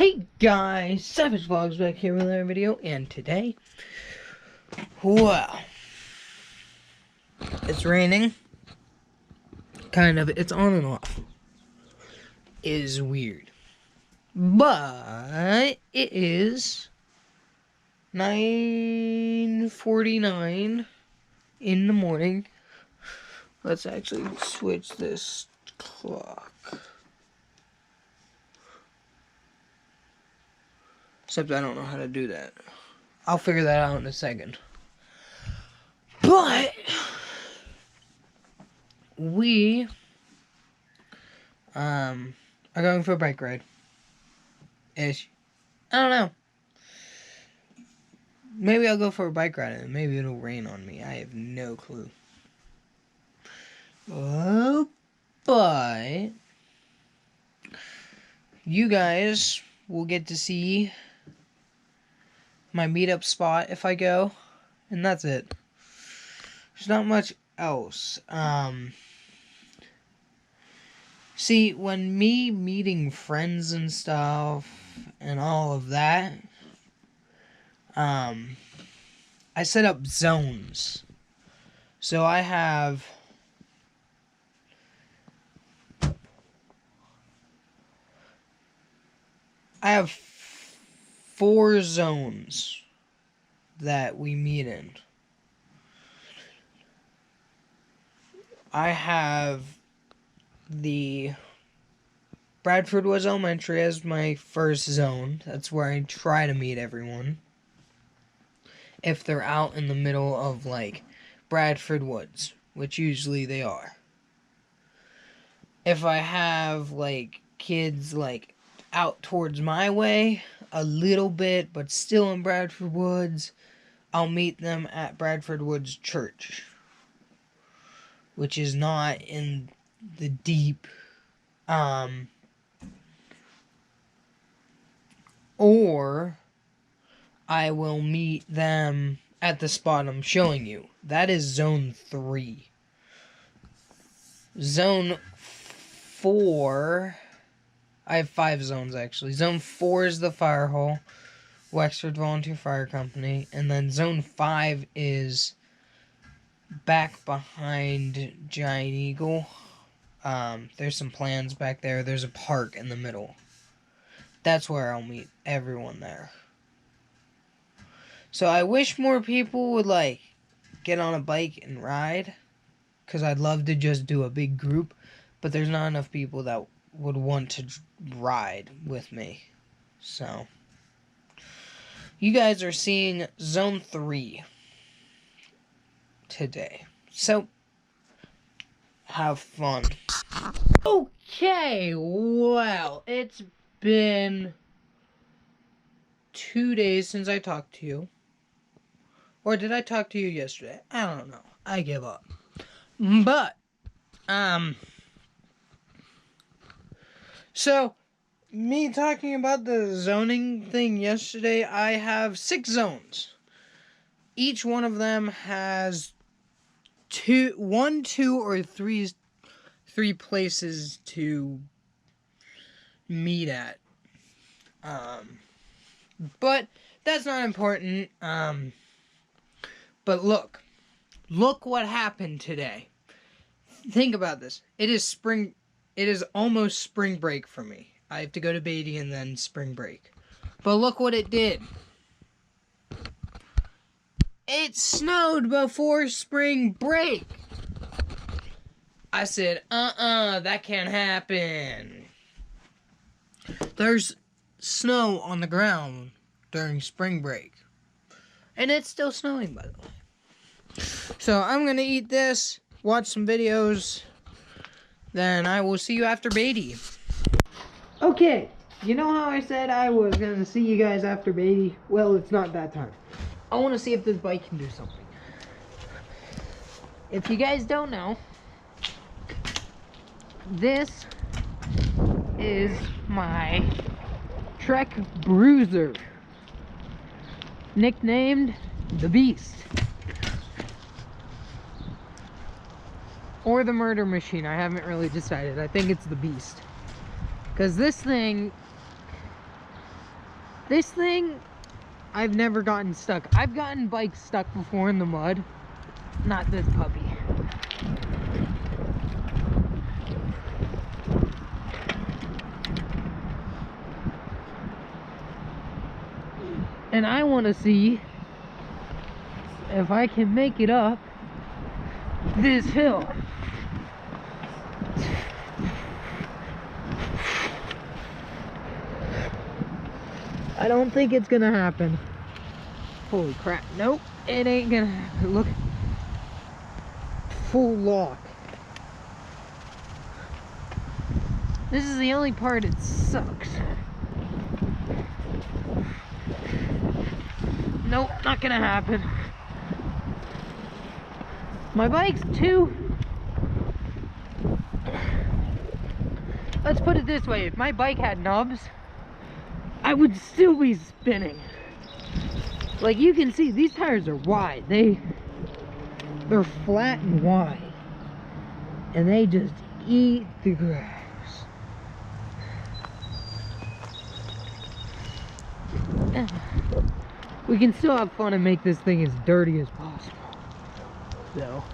Hey guys, Savage Vlogs back here with another video, and today, well, it's raining, kind of, it's on and off, is weird, but it is 9:49 in the morning. Let's actually switch this clock. Except I don't know how to do that. I'll figure that out in a second. But we are going for a bike ride. Ish. I don't know. Maybe I'll go for a bike ride and maybe it'll rain on me. I have no clue. Oh, but you guys will get to see my meetup spot if I go, and that's it. There's not much else. See, when me meeting friends and stuff and all of that, I set up zones. So I have four zones that we meet in. I have the Bradford Woods Elementary as my first zone. That's where I try to meet everyone. If they're out in the middle of, like, Bradford Woods, which usually they are. If I have, like, kids, like, out towards my way a little bit, but still in Bradford Woods, I'll meet them at Bradford Woods Church, which is not in the deep, or I will meet them at the spot I'm showing you. That is Zone 3. Zone 4... I have 5 zones, actually. Zone 4 is the fire hall, Wexford Volunteer Fire Company. And then Zone 5 is back behind Giant Eagle. There's some plans back there. There's a park in the middle. That's where I'll meet everyone there. So I wish more people would, like, get on a bike and ride, because I'd love to just do a big group, but there's not enough people that would want to ride with me. So you guys are seeing Zone 3 today. So have fun. Okay, well, it's been 2 days since I talked to you. Or did I talk to you yesterday? I don't know. I give up. But, so, me talking about the zoning thing yesterday, I have 6 zones. Each one of them has 1, 2, or 3 places to meet at. But that's not important. But look what happened today. Think about this. It is almost spring break for me. I have to go to Beatty and then spring break. But look what it did. It snowed before spring break. I said, that can't happen. There's snow on the ground during spring break. And it's still snowing, by the way. So I'm going to eat this, watch some videos, then I will see you after Beatty. Okay, you know how I said I was going to see you guys after Beatty? Well, it's not that time. I want to see if this bike can do something. If you guys don't know, this is my Trek Bruiser, nicknamed the Beast, or the Murder Machine. I haven't really decided. I think it's the Beast, because this thing This thing, I've never gotten stuck. I've gotten bikes stuck before in the mud. Not this puppy. And I want to see if I can make it up this hill. I don't think it's gonna happen. Holy crap. Nope, it ain't gonna happen. Look. Full lock. This is the only part it sucks. Nope, not gonna happen. My bike's too... Let's put it this way, if my bike had knobs, I would still be spinning. Like you can see, these tires are wide. They're flat and wide. And they just eat the grass. We can still have fun and make this thing as dirty as possible. So.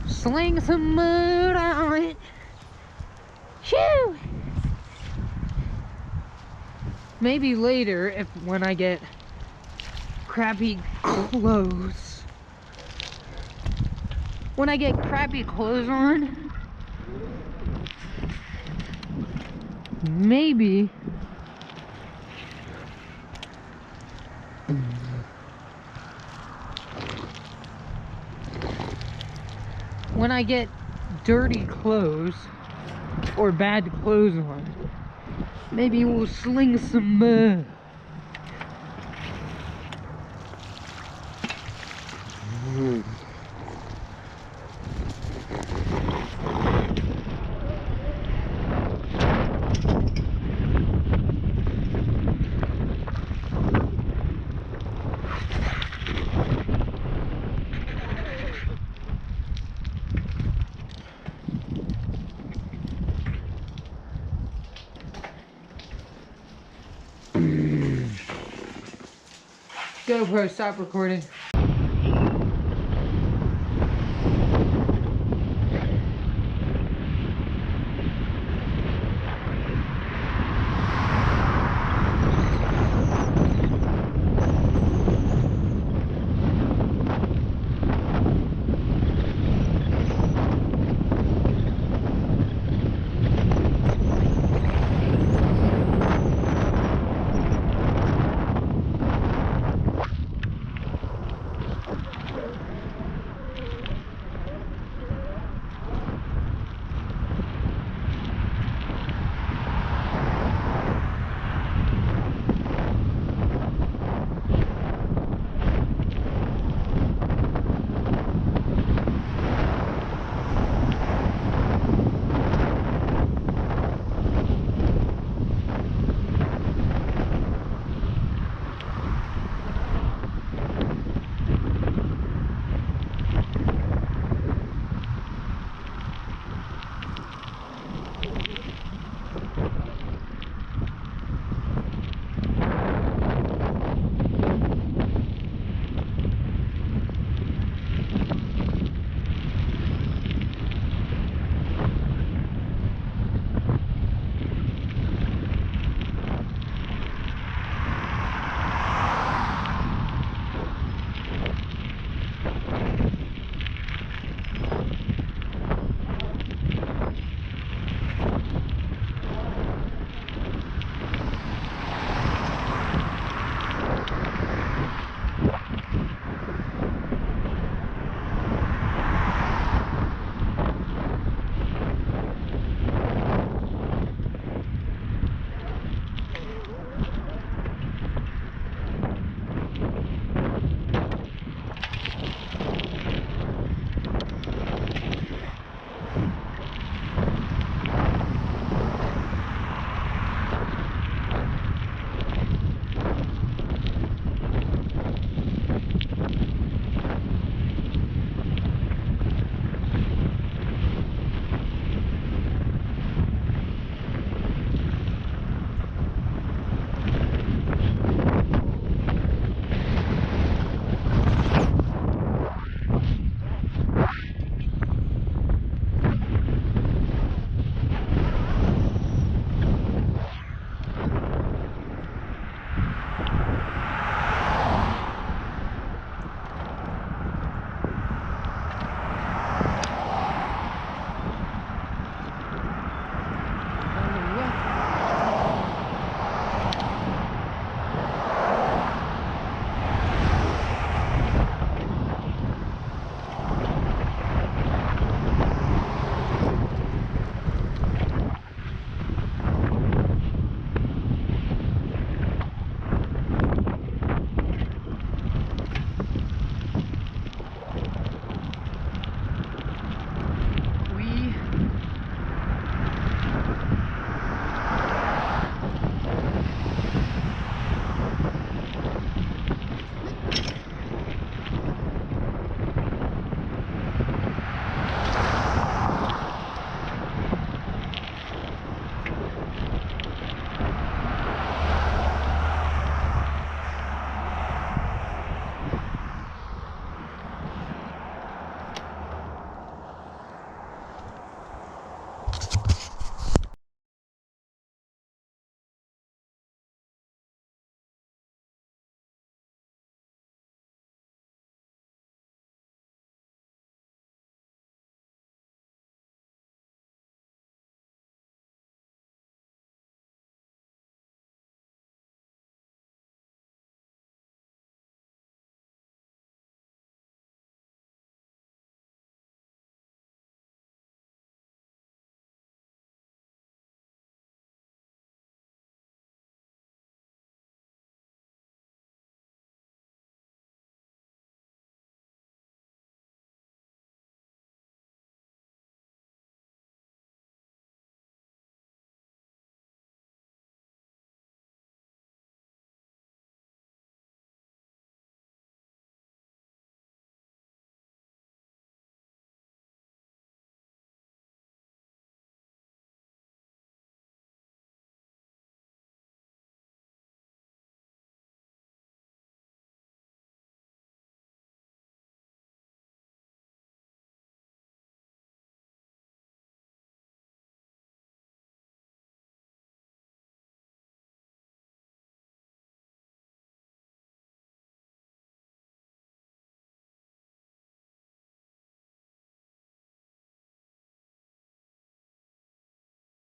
Sling some mud on it. Shoo! Maybe later, when I get crappy clothes. When I get crappy clothes on, maybe when I get dirty clothes or bad clothes on, maybe we'll sling some mud. GoPro, stop recording.